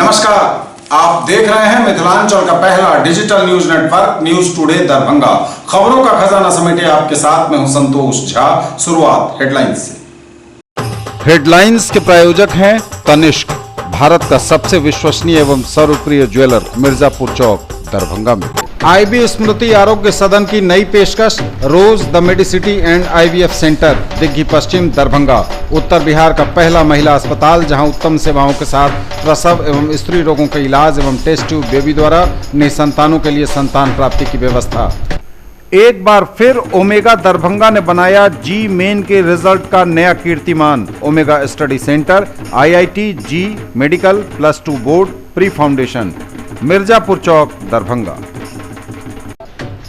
नमस्कार, आप देख रहे हैं मिथिलांचल का पहला digital news network news today Darbhanga. खबरों का खजाना समेटे आपके साथ में हूं संतोष झा। शुरुआत हेडलाइंस से। हेडलाइंस के प्रायोजक हैं तनिष्क, भारत का सबसे विश्वसनीय एवं सर्वप्रिय ज्वेलर, मिर्जापुर चौक, दरभंगा में। आईबी स्मृति आरोग्य सदन की नई पेशकश, rose the medicity and IVF centre, Digghi पश्चिम, दरभंगा। उत्तर बिहार का पहला महिला अस्पताल जहां उत्तम सेवाओं के साथ प्रसव एवं स्त्री रोगों के इलाज एवं टेस्ट ट्यूब बेबी द्वारा निसंतानों के लिए संतान प्राप्ति की व्यवस्था। एक बार फिर ओमेगा दरभंगा ने बनाया जी मेन के रिजल्ट का नया कीर्तिमान। Omega study centre, IIT JEE medical +2 board, pre foundation, Mirzapur Chowk, Darbhanga.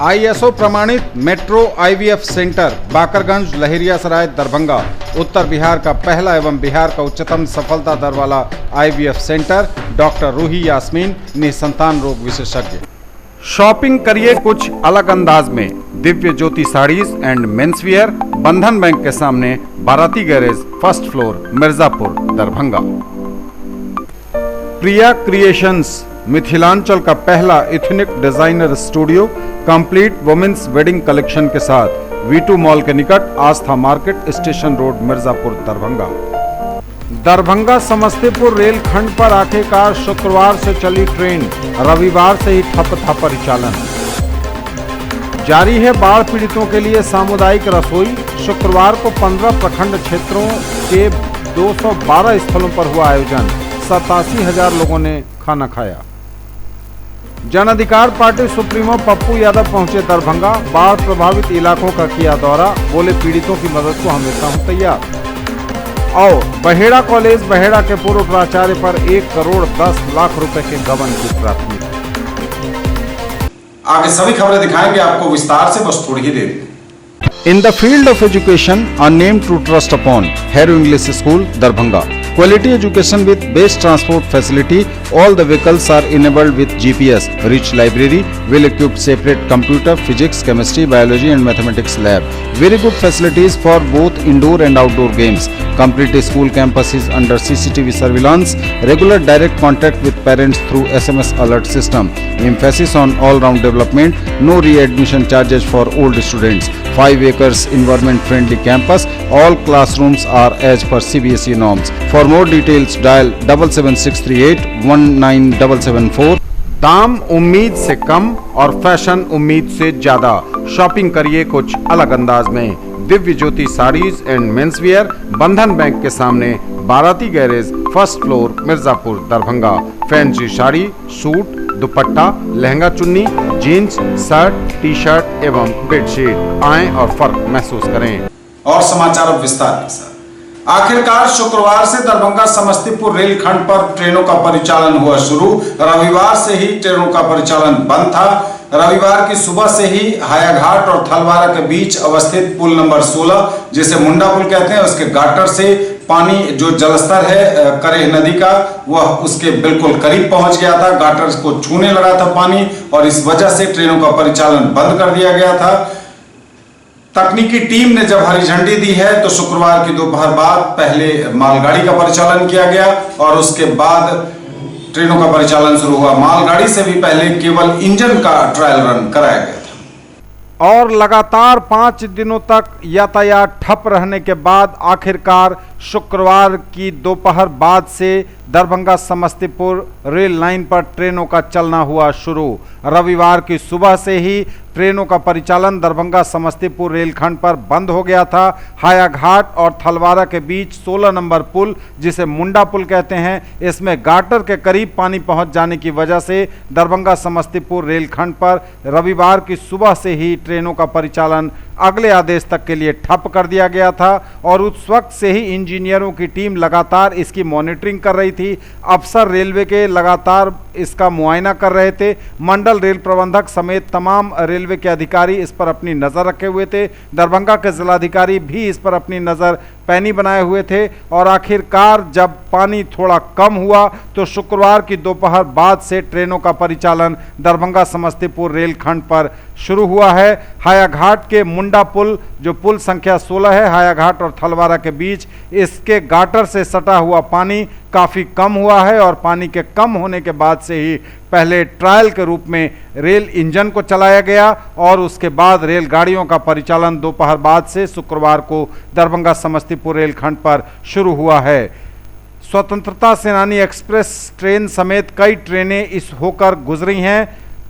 ISO प्रमाणित metro IVF centre, Bakarganj, Laheriasarai, Darbhanga. उत्तर बिहार का पहला एवं बिहार का उच्चतम सफलता दर वाला IVF centre. Doctor Ruhi Yasmin, निसंतान रोग विशेषज्ञ। शॉपिंग करिए कुछ अलग अंदाज में। दिव्य ज्योति साड़ीज एंड मेंसवियर, बंधन बैंक के सामने, Barati garage, first floor, Mirzapur, Darbhanga. Priya creations, Mithilanchal का पहला ethnic designer studio, complete women's wedding collection के साथ, V2 मॉल के निकट, Aastha market, station road, Mirzapur, Darbhanga. Darbhanga Samastipur रेलखंड पर आखिरकार शुक्रवार से चली ट्रेन, रविवार से ही ठप था परिचालन। जारी है बाढ़ पीड़ितों के लिए सामुदायिक रसोई। शुक्रवार को 15 प्रखंड क्षेत्रों के 212 स्थलों पर हुआ आयोजन। 87,000 लोगों ने खाना खाया। जन अधिकार पार्टी सुप्रीमो पप्पू यादव पहुंचे दरभंगा। बाढ़ प्रभावित इलाकों का किया दौरा, बोले पीड़ितों की मदद को हमेशा हूं तैयार। और बहेड़ा कॉलेज बहेड़ा के पूर्व प्राचार्य पर 1 करोड़ 10 लाख रुपए के गबन की प्राथमिकी। आगे सभी खबरें दिखाएंगे आपको विस्तार से, बस थोड़ी ही देर। In the field of education, a name to trust upon, Harrow English School, Darbhanga. Quality education with best transport facility. All the vehicles are enabled with GPS. Rich library, well-equipped separate computer, physics, chemistry, biology and mathematics lab. Very good facilities for both indoor and outdoor games. Complete school campus is under CCTV surveillance. Regular direct contact with parents through SMS alert system. Emphasis on all-round development. No readmission charges for old students. 5 acres environment-friendly campus. All classrooms are as per CBSE norms. For more details, dial 77638 19774। दाम उम्मीद से कम और fashion उम्मीद से ज्यादा। Shopping करिए कुछ अलग अंदाज में। दिव्य ज्योति साड़ीज एंड मेंसवियर, बंधन बैंक के सामने, Barati garage, first floor, Mirzapur, Darbhanga. Fancy sari, suit, दुपट्टा, लहंगा चुन्नी, जीन्स, शर्ट, टी शर्ट एवं बेडशीट। आएं और फर्क महसूस करें। और समाचार अब विस्तार के साथ। आखिरकार शुक्रवार से दरभंगा समस्तीपुर रेलखंड पर ट्रेनों का परिचालन हुआ शुरू। रविवार से ही ट्रेनों का परिचालन बंद था। रविवार की सुबह से ही हायाघाट और थलवारा के बीच अवस्थित पुल नंबर 16, जिसे मुंडा पुल कहते हैं, उसके गाटर से पानी जो जलस्तर है करेह नदी का, वह उसके बिल्कुल करीब पहुंच गया था। गाटर को छूने लगा था पानी और इस वजह से ट्रेनों का परिचालन बंद कर दिया गया था। तकनीकी टीम ने जब हरी झंडी दी है तो शुक्रवार की दोपहर बाद पहले मालगाड़ी का परिचालन किया गया और उसके बाद ट्रेनों का परिचालन शुरू हुआ। मालगाड़ी से भी पहले केवल इंजन का ट्रायल रन कराया गया था। और लगातार 5 दिनों तक यातायात ठप रहने के बाद आखिरकार शुक्रवार की दोपहर बाद से दरभंगा समस्तीपुर रेल लाइन पर ट्रेनों का चलना हुआ शुरू। रविवार की सुबह से ही ट्रेनों का परिचालन दरभंगा समस्तीपुर रेलखंड पर बंद हो गया था। हायाघाट और थलवारा के बीच 16 नंबर पुल, जिसे मुंडा पुल कहते हैं, इसमें गाटर के करीब पानी पहुंच जाने की वजह से दरभंगा समस्तीपुर रेलखंड पर रविवार की सुबह से ही ट्रेनों का परिचालन अगले आदेश तक के लिए ठप कर दिया गया था। और उस वक्त से ही इंजीनियरों की टीम लगातार इसकी मॉनिटरिंग कर रही थी। अफसर रेलवे के लगातार इसका मुआयना कर रहे थे। मंडल रेल प्रबंधक समेत तमाम रेलवे के अधिकारी इस पर अपनी नज़र रखे हुए थे। दरभंगा के जिलाधिकारी भी इस पर अपनी नज़र पैनी बनाए हुए थे। और आखिरकार जब पानी थोड़ा कम हुआ तो शुक्रवार की दोपहर बाद से ट्रेनों का परिचालन दरभंगा समस्तीपुर रेलखंड पर शुरू हुआ है। हायाघाट के मुंडा पुल, जो पुल संख्या 16 है हायाघाट और थलवारा के बीच, इसके गाटर से सटा हुआ पानी काफ़ी कम हुआ है और पानी के कम होने के बाद से ही पहले ट्रायल के रूप में रेल इंजन को चलाया गया और उसके बाद रेलगाड़ियों का परिचालन दोपहर बाद से शुक्रवार को दरभंगा समस्तीपुर रेलखंड पर शुरू हुआ है। स्वतंत्रता सेनानी एक्सप्रेस ट्रेन समेत कई ट्रेनें इस होकर गुजरी हैं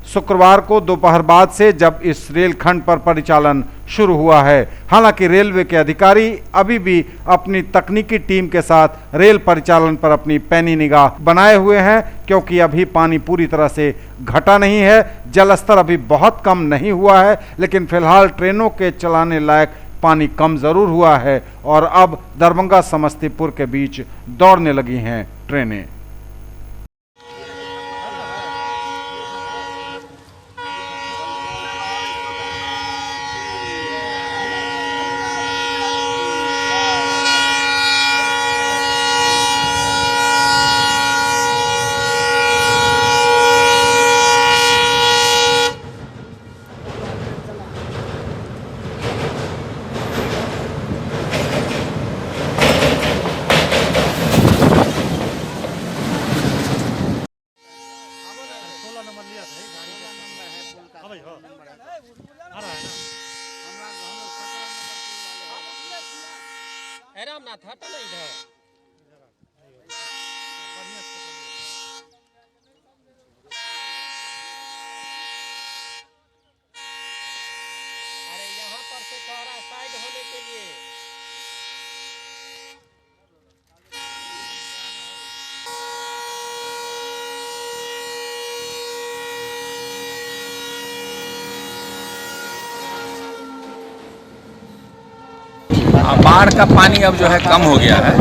शुक्रवार को दोपहर बाद से, जब इस रेलखंड पर परिचालन शुरू हुआ है। हालांकि रेलवे के अधिकारी अभी भी अपनी तकनीकी टीम के साथ रेल परिचालन पर अपनी पैनी निगाह बनाए हुए हैं, क्योंकि अभी पानी पूरी तरह से घटा नहीं है, जलस्तर अभी बहुत कम नहीं हुआ है, लेकिन फिलहाल ट्रेनों के चलाने लायक पानी कम जरूर हुआ है और अब दरभंगा समस्तीपुर के बीच दौड़ने लगी हैं ट्रेनें। रामनाथ हट ना इधर। अरे यहाँ पर से कह रहा साइड होने के लिए। बाढ़ का पानी अब जो है कम हो गया है,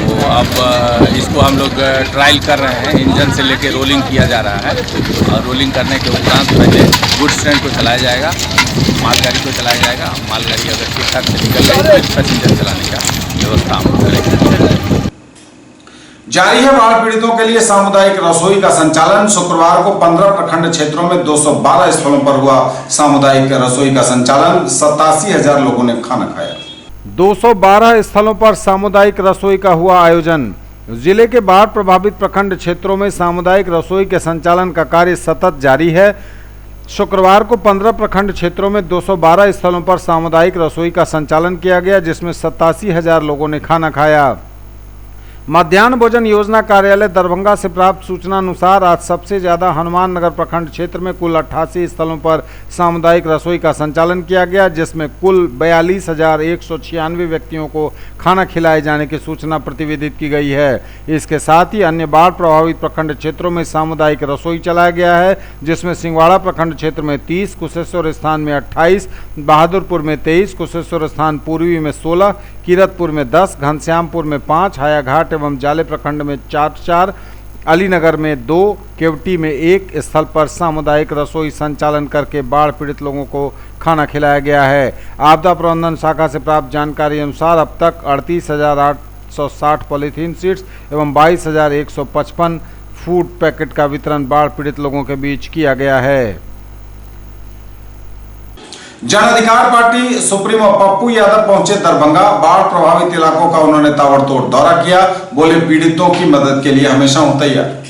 तो अब इसको हम लोग ट्रायल कर रहे हैं। इंजन से लेके रोलिंग किया जा रहा है और रोलिंग करने के उपरांत पहले गुड्स ट्रेन को चलाया जाएगा, मालगाड़ी को चलाया जाएगा। मालगाड़ी अगर ठीक ठाक से निकल रही तो पैसेंजर चलाने का व्यवस्था हम करेंगे। जारी है बाढ़ पीड़ितों के लिए सामुदायिक रसोई का संचालन। शुक्रवार को 15 प्रखंड क्षेत्रों में 212 स्थलों पर हुआ सामुदायिक रसोई का संचालन। 87,000 लोगों ने खाना खाया। 212 स्थलों पर सामुदायिक रसोई का हुआ आयोजन। जिले के बाढ़ प्रभावित प्रखंड क्षेत्रों में सामुदायिक रसोई के संचालन का कार्य सतत जारी है। शुक्रवार को 15 प्रखंड क्षेत्रों में 212 स्थलों पर सामुदायिक रसोई का संचालन किया गया, जिसमें 87,000 लोगों ने खाना खाया। मध्याह्न भोजन योजना कार्यालय दरभंगा से प्राप्त सूचना अनुसार आज सबसे ज्यादा हनुमान नगर प्रखंड क्षेत्र में कुल 88 स्थलों पर सामुदायिक रसोई का संचालन किया गया, जिसमें कुल 42,196 व्यक्तियों को खाना खिलाए जाने की सूचना प्रतिवेदित की गई है। इसके साथ ही अन्य बाढ़ प्रभावित प्रखंड क्षेत्रों में सामुदायिक रसोई चलाया गया है, जिसमें सिंगवाड़ा प्रखंड क्षेत्र में 30, कुशेश्वर स्थान में 28, बहादुरपुर में 23, कुशेश्वर स्थान पूर्वी में 16, कीरतपुर में 10, घनश्यामपुर में 5, हायाघाट एवं जाले प्रखंड में 4, अलीनगर में 2, केवटी में 1 स्थल पर सामुदायिक रसोई संचालन करके बाढ़ पीड़ित लोगों को खाना खिलाया गया है। आपदा प्रबंधन शाखा से प्राप्त जानकारी अनुसार अब तक 38,860 पॉलीथीन शीट्स एवं 22,155 फूड पैकेट का वितरण बाढ़ पीड़ित लोगों के बीच किया गया है। जन अधिकार पार्टी सुप्रीमो पप्पू यादव पहुंचे दरभंगा। बाढ़ प्रभावित इलाकों का उन्होंने ताबड़तोड़ दौरा किया। बोले, पीड़ितों की मदद के लिए हमेशा हूं तैयार।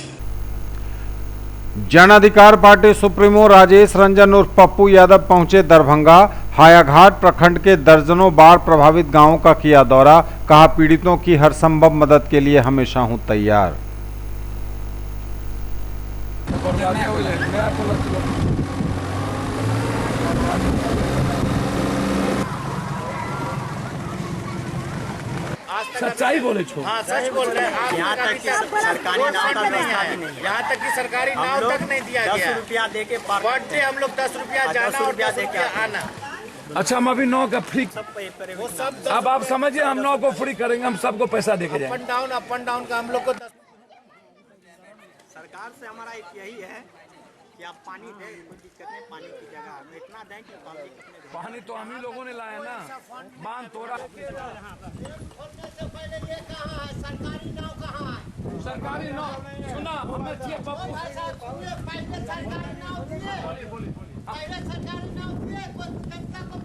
जन अधिकार पार्टी सुप्रीमो राजेश रंजन उर्फ पप्पू यादव पहुंचे दरभंगा। हायाघाट प्रखंड के दर्जनों बाढ़ प्रभावित गांवों का किया दौरा। कहा, पीड़ितों की हर संभव मदद के लिए हमेशा हूं तैयार। सच्चाई बोले छो। हाँ, सच बोल रहे हैं। यहाँ तक कि सरकारी नाव तक नहीं है। यहाँ तक कि सरकारी नाव तक नहीं दिया गया। 10 रुपया दे के पर डे हम लोग 10 रुपया जाना और 10 रुपया आना। अच्छा, हम अभी नाव का फ्री, वो सब अब आप समझिए हम नाव को फ्री करेंगे, हम सबको पैसा दे के जाएंगे। अप एंड डाउन का हम लोग को सरकार से हमारा यही है कि आप पानी दें, कोई दिक्कत नहीं। पानी की जगह हम इतना दें कि पानी तो हम ही लोगों ने लाया ना, बांध तोड़ा। सरकारी नाव कहाँ है? सरकारी नाव सुना हमें चाहिए पप्पू। सरकारी नाव दिए, पहले सरकारी नाव दिए, कोई जनता को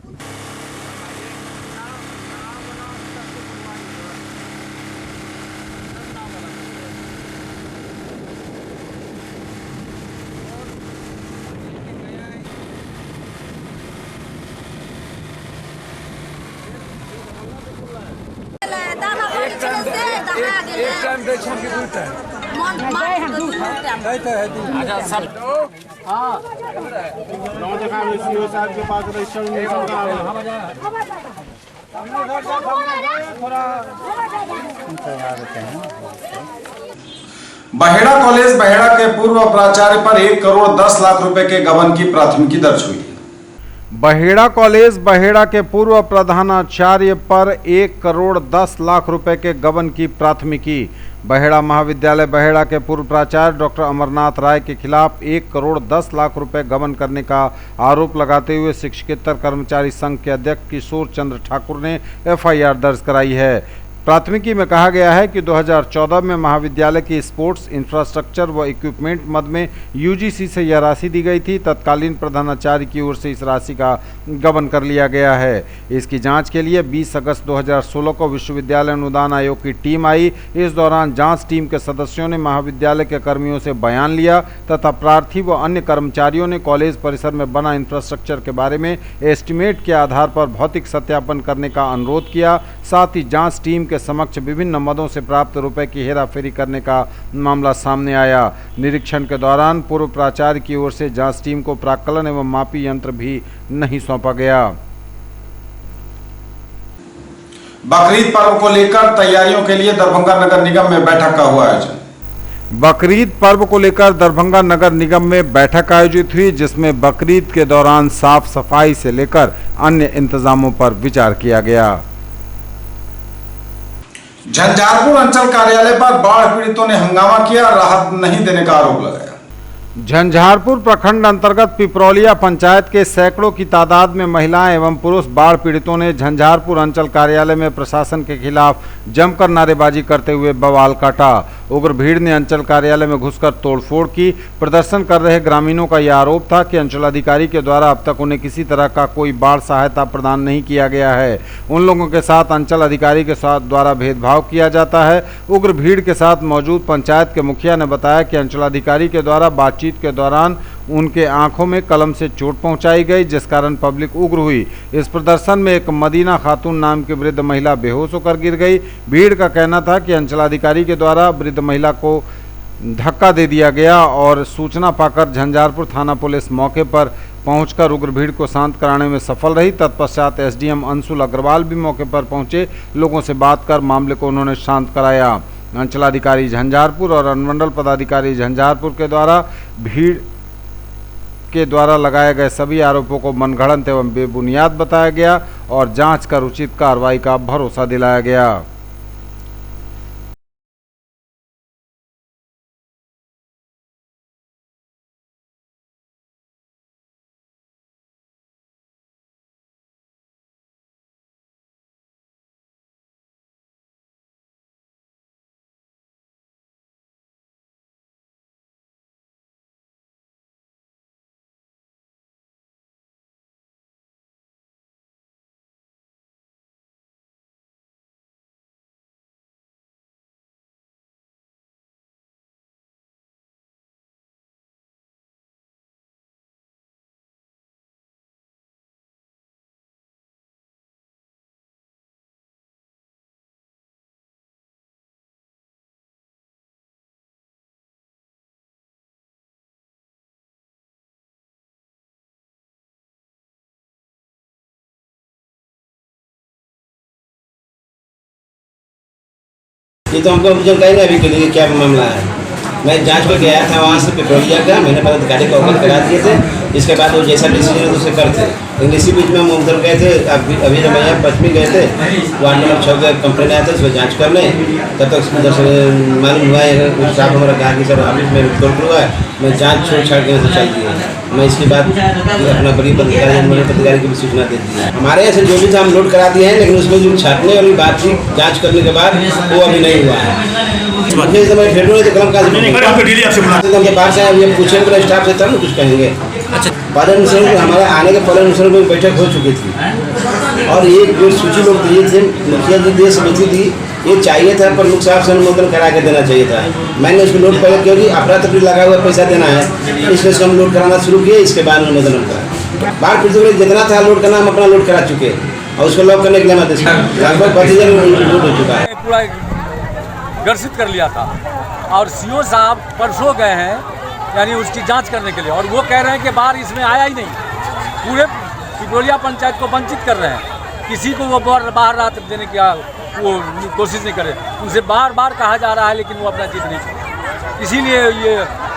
एक टाइम दै छौ कि 2 टाइम अच्छा सब बहेड़ा कॉलेज बहेड़ा के पूर्व प्राचार्य पर 1 करोड़ 10 लाख रुपए के गबन की प्राथमिकी दर्ज हुई। बहेड़ा कॉलेज बहेड़ा के पूर्व प्रधानाचार्य पर 1 करोड़ 10 लाख रुपए के गबन की प्राथमिकी। बहेड़ा महाविद्यालय बहेड़ा के पूर्व प्राचार्य डॉक्टर अमरनाथ राय के खिलाफ 1 करोड़ 10 लाख रुपए गबन करने का आरोप लगाते हुए शिक्षकेतर कर्मचारी संघ के अध्यक्ष किशोर चंद्र ठाकुर ने एफआईआर दर्ज कराई है। प्राथमिकी में कहा गया है कि 2014 में महाविद्यालय की स्पोर्ट्स इंफ्रास्ट्रक्चर व इक्विपमेंट मद में यूजीसी से यह राशि दी गई थी। तत्कालीन प्रधानाचार्य की ओर से इस राशि का गबन कर लिया गया है। इसकी जांच के लिए 20 अगस्त 2016 को विश्वविद्यालय अनुदान आयोग की टीम आई। इस दौरान जांच टीम के सदस्यों ने महाविद्यालय के कर्मियों से बयान लिया तथा प्रार्थी व अन्य कर्मचारियों ने कॉलेज परिसर में बना इंफ्रास्ट्रक्चर के बारे में एस्टीमेट के आधार पर भौतिक सत्यापन करने का अनुरोध किया। साथ ही जांच टीम के समक्ष विभिन्न मदों से प्राप्त रुपए की हेराफेरी करने का मामला सामने आया। निरीक्षण के दौरान पूर्व प्राचार्य की ओर से जांच टीम को प्राक्कलन एवं मापी यंत्र भी नहीं सौंपा गया। बकरीद पर्व को लेकर तैयारियों के लिए दरभंगा नगर निगम में बैठक का हुआ आयोजन। बकरीद पर्व को लेकर दरभंगा नगर निगम में बैठक आयोजित हुई, जिसमें बकरीद के दौरान साफ सफाई से लेकर अन्य इंतजामों पर विचार किया गया। झंझारपुर अंचल कार्यालय पर बाढ़ पीड़ितों ने हंगामा किया, राहत नहीं देने का आरोप लगाया। झंझारपुर प्रखंड अंतर्गत पिपरौलिया पंचायत के सैकड़ों की तादाद में महिलाएं एवं पुरुष बाढ़ पीड़ितों ने झंझारपुर अंचल कार्यालय में प्रशासन के खिलाफ जमकर नारेबाजी करते हुए बवाल काटा। उग्र भीड़ ने अंचल कार्यालय में घुसकर तोड़फोड़ की। प्रदर्शन कर रहे ग्रामीणों का यह आरोप था कि अंचलाधिकारी के द्वारा अब तक उन्हें किसी तरह का कोई बाढ़ सहायता प्रदान नहीं किया गया है। उन लोगों के साथ अंचल अधिकारी के साथ द्वारा भेदभाव किया जाता है। उग्र भीड़ के साथ मौजूद पंचायत के मुखिया ने बताया कि अंचलाधिकारी के द्वारा बातचीत के दौरान उनके आंखों में कलम से चोट पहुंचाई गई, जिस कारण पब्लिक उग्र हुई। इस प्रदर्शन में एक मदीना खातून नाम की वृद्ध महिला बेहोश होकर गिर गई। भीड़ का कहना था कि अंचलाधिकारी के द्वारा वृद्ध महिला को धक्का दे दिया गया और सूचना पाकर झंझारपुर थाना पुलिस मौके पर पहुंचकर उग्र भीड़ को शांत कराने में सफल रही। तत्पश्चात एसडीएम अंशुल अग्रवाल भी मौके पर पहुंचे। लोगों से बात कर मामले को उन्होंने शांत कराया। अंचलाधिकारी झंझारपुर और अनुमंडल पदाधिकारी झंझारपुर के द्वारा भीड़ के द्वारा लगाए गए सभी आरोपों को मनगढ़ंत एवं बेबुनियाद बताया गया और जांच कर उचित कार्रवाई का भरोसा दिलाया गया। ये तो हमको जो कहेंगे अभी के लिए क्या मामला है। मैं जांच पर गया था वहाँ से पिपरौलिया का, मैंने पदाधिकारी को अवगत करा दिए थे। इसके बाद वो जैसा डिसीजन है उसे करते। लेकिन इसी बीच में हम उधर गए थे, अभी जब भैया पश्चिमी गए थे, वार्ड नंबर 6 का कंप्लेन आया था, उसको जाँच कर लें। तब तक उधर से मालूम हुआ है उस साहब हमारा कहा कि सर ऑफिस में तोड़ हुआ है, मैं जाँच छोड़ छाड़ के तो चल दिए। मैं इसके बाद अपना बड़ी पदाधिकारी की भी सूचना दे दी है। हमारे यहाँ से जो भी था हम लोड करा दिए हैं, लेकिन उसमें जो छाटने वाली बातचीत जाँच करने के बाद वो अभी नहीं हुआ है। उनके पास है, ये पूछे मेरे स्टाफ से तब ना कुछ कहेंगे। अच्छा, पालन मिश्रण हमारे आने के पालन मिश्रण में बैठक हो चुकी थी और एक जो सूची लोग दिए थे, मुखिया जी दिए समिति थी, ये चाहिए था प्रमुख साहब से अनुमोदन करा के देना चाहिए था। मैंने उसको लोड पहले क्योंकि अफरा तफरी लगा हुआ पैसा देना है, इसलिए उसको हम लोड कराना शुरू किए। इसके बाद अनुमोदन होगा। बाढ़ पीड़ितों जितना था लोड करना हम अपना लोड करा चुके और उसको लॉक करने के लिए लगभग 25,000 लोड हो चुका है। ग्रसित कर लिया था। और सीओ साहब परसों गए हैं यानी उसकी जांच करने के लिए, और वो कह रहे हैं कि बाढ़ इसमें आया ही नहीं, पूरे पिपरोलिया पंचायत को वंचित कर रहे हैं, किसी को वो बाहर राहत देने की वो कोशिश नहीं करे। उनसे बार बार कहा जा रहा है लेकिन वो अपना जिद नहीं करते। इसीलिए ये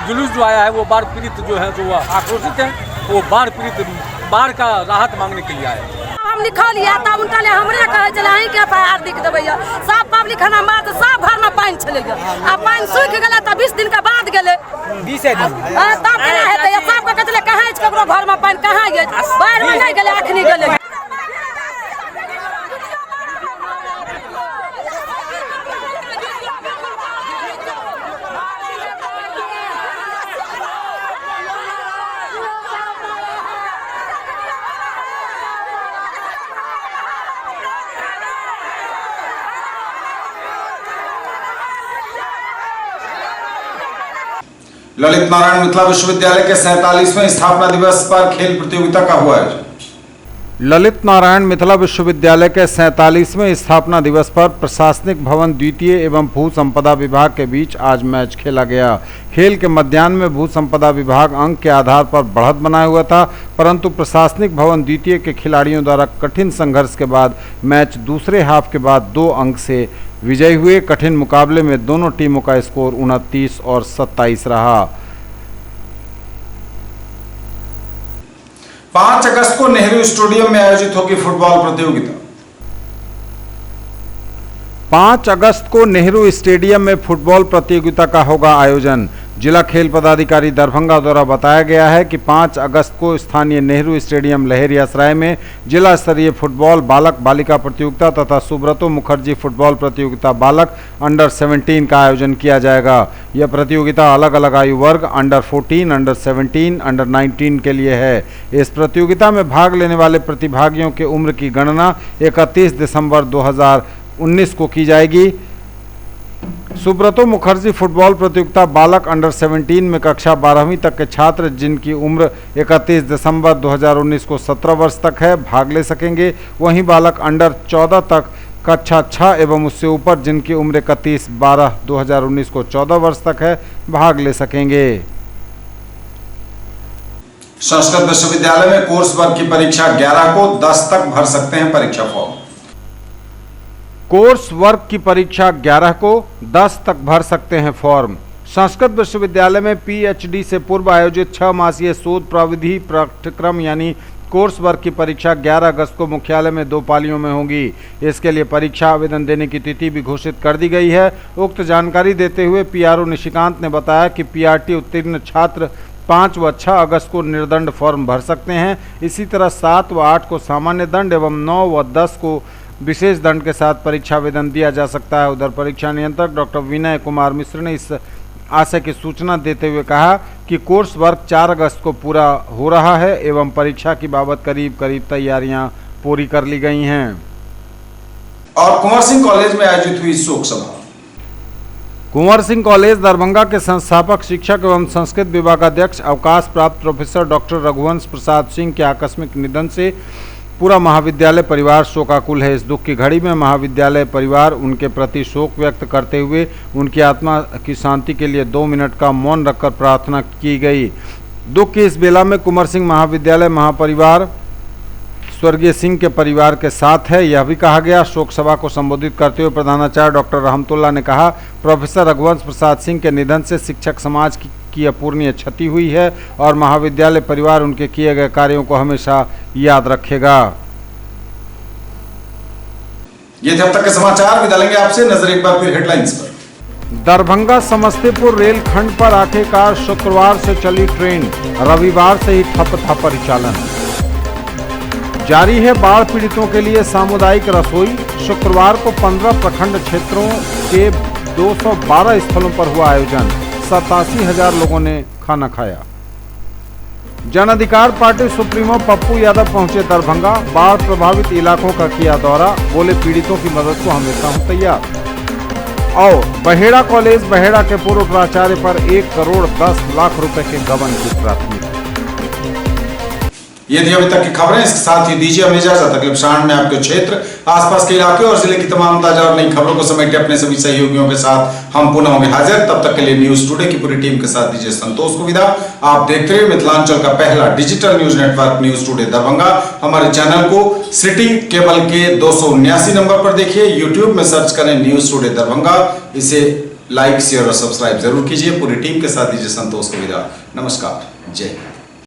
जुलूस जो आया है वो बाढ़ पीड़ित जो है तो वो आक्रोशित है, वो बाढ़ पीड़ित बाढ़ का राहत मांगने के लिए आए। हम लिखा लिया तब उनका ले हमरे कहे चला ही के FIR लिख देबै, सब पब्लिक खाना मार तो सब घर में पानी चले गए, आ पानी सूख गेले त 20 दिन के बाद गेले 20 दिन तब केना हेतै? सब के कहले कहां अछि ककरो घर में पानी कहां अछि, बाहर में नहीं गेले, अखनी गेले। ललित नारायण मिथिला विश्वविद्यालय के 47वें स्थापना दिवस पर खेल प्रतियोगिता का हुआ आयोजन। ललित नारायण मिथिला विश्वविद्यालय के 47वें स्थापना दिवस पर प्रशासनिक भवन द्वितीय एवं भू संपदा विभाग के बीच आज मैच खेला गया। खेल के मध्याह्न में भू संपदा विभाग अंक के आधार पर बढ़त बनाए हुआ था, परंतु प्रशासनिक भवन द्वितीय के खिलाड़ियों द्वारा कठिन संघर्ष के बाद मैच दूसरे हाफ के बाद 2 अंक से विजयी हुए। कठिन मुकाबले में दोनों टीमों का स्कोर 29 और 27 रहा। 5 अगस्त को नेहरू स्टेडियम में आयोजित होगी फुटबॉल प्रतियोगिता। 5 अगस्त को नेहरू स्टेडियम में फुटबॉल प्रतियोगिता का होगा आयोजन। जिला खेल पदाधिकारी दरभंगा द्वारा बताया गया है कि 5 अगस्त को स्थानीय नेहरू स्टेडियम लहेरियासराय में जिला स्तरीय फुटबॉल बालक बालिका प्रतियोगिता तथा सुब्रतो मुखर्जी फुटबॉल प्रतियोगिता बालक अंडर 17 का आयोजन किया जाएगा। यह प्रतियोगिता अलग अलग आयु वर्ग अंडर 14, अंडर 17, अंडर 19 के लिए है। इस प्रतियोगिता में भाग लेने वाले प्रतिभागियों के उम्र की गणना 31 दिसंबर 2019 को की जाएगी। सुब्रतो मुखर्जी फुटबॉल प्रतियोगिता बालक अंडर 17 में कक्षा 12वीं तक के छात्र जिनकी उम्र 31 दिसंबर 2019 को 17 वर्ष तक है भाग ले सकेंगे। वहीं बालक अंडर 14 तक कक्षा 6 एवं उससे ऊपर जिनकी उम्र 31/12/2019 को 14 वर्ष तक है भाग ले सकेंगे। संस्कृत विश्वविद्यालय में कोर्स वर्ग की परीक्षा 11 को 10 तक भर सकते हैं परीक्षा फॉर्म। कोर्स वर्ग की परीक्षा 11 को 10 तक भर सकते हैं फॉर्म। संस्कृत विश्वविद्यालय में PhD से पूर्व आयोजित 6 मासीय शोध प्रविधि पाठ्यक्रम यानी कोर्स वर्ग की परीक्षा 11 अगस्त को मुख्यालय में 2 पालियों में होगी। इसके लिए परीक्षा आवेदन देने की तिथि भी घोषित कर दी गई है। उक्त जानकारी देते हुए PRO निशिकांत ने बताया कि PRT उत्तीर्ण छात्र 5 व 6 अगस्त को निर्दंड फॉर्म भर सकते हैं। इसी तरह 7 व 8 को सामान्य दंड एवं 9 व 10 को विशेष दंड के साथ परीक्षा आवेदन दिया जा सकता है। उधर परीक्षा नियंत्रक डॉक्टर विनय कुमार मिश्र ने इस आशय की सूचना देते हुए कहा कि कोर्स वर्क 4 अगस्त को पूरा हो रहा है एवं परीक्षा की बाबत करीब तैयारियां पूरी कर ली गई हैं। और कुंवर सिंह कॉलेज में आयोजित हुई शोक सभा। कुंवर सिंह कॉलेज दरभंगा के संस्थापक शिक्षक एवं संस्कृत विभागाध्यक्ष अवकाश प्राप्त प्रोफेसर डॉक्टर रघुवंश प्रसाद सिंह के आकस्मिक निधन से पूरा महाविद्यालय परिवार शोकाकुल है। इस दुख की घड़ी में महाविद्यालय परिवार उनके प्रति शोक व्यक्त करते हुए उनकी आत्मा की शांति के लिए 2 मिनट का मौन रखकर प्रार्थना की गई। दुख की इस बेला में कुंवर सिंह महाविद्यालय महापरिवार स्वर्गीय सिंह के परिवार के साथ है, यह भी कहा गया। शोक सभा को संबोधित करते हुए प्रधानाचार्य डॉक्टर रहमतुल्लाह ने कहा, प्रोफेसर रघुवंश प्रसाद सिंह के निधन से शिक्षक समाज की अपूरणीय क्षति हुई है और महाविद्यालय परिवार उनके किए गए कार्यों को हमेशा याद रखेगा। ये थे अब तक के समाचार। विदा लेंगे आपसे, नजर एक बार फिर हेडलाइंस पर। दरभंगा समस्तीपुर रेलखंड पर आखिरकार शुक्रवार से चली ट्रेन, रविवार से ही ठप था परिचालन। जारी है बाढ़ पीड़ितों के लिए सामुदायिक रसोई। शुक्रवार को 15 प्रखंड क्षेत्रों के 212 स्थलों पर हुआ आयोजन। 87,000 लोगों ने खाना खाया। जन अधिकार पार्टी सुप्रीमो पप्पू यादव पहुंचे दरभंगा। बाढ़ प्रभावित इलाकों का किया दौरा। बोले, पीड़ितों की मदद को हमेशा हम तैयार। और बहेड़ा कॉलेज बहेड़ा के पूर्व प्राचार्य पर 1 करोड़ 10 लाख रुपए के गबन की प्राथमिकी। ये थी अभी तक की खबरें, इसके साथ ही दीजिए हमें इजाजत। अगले क्षण में आपके क्षेत्र, आसपास के इलाके और जिले की तमाम ताजा और नई खबरों को समेटे अपने सभी सहयोगियों के साथ हम पुनः होंगे हाजिर। तब तक के लिए न्यूज टुडे की पूरी टीम के साथ दीजिए संतोष को विदा। आप देखते रहिए मिथिलांचल का पहला digital news network news today Darbhanga. हमारे चैनल को सिटी केबल के 279 नंबर पर देखिए, यूट्यूब में सर्च करें न्यूज टुडे दरभंगा। इसे लाइक, शेयर और सब्सक्राइब जरूर कीजिए। पूरी टीम के साथ दीजिए संतोष को विदा। नमस्कार, जय हिंद।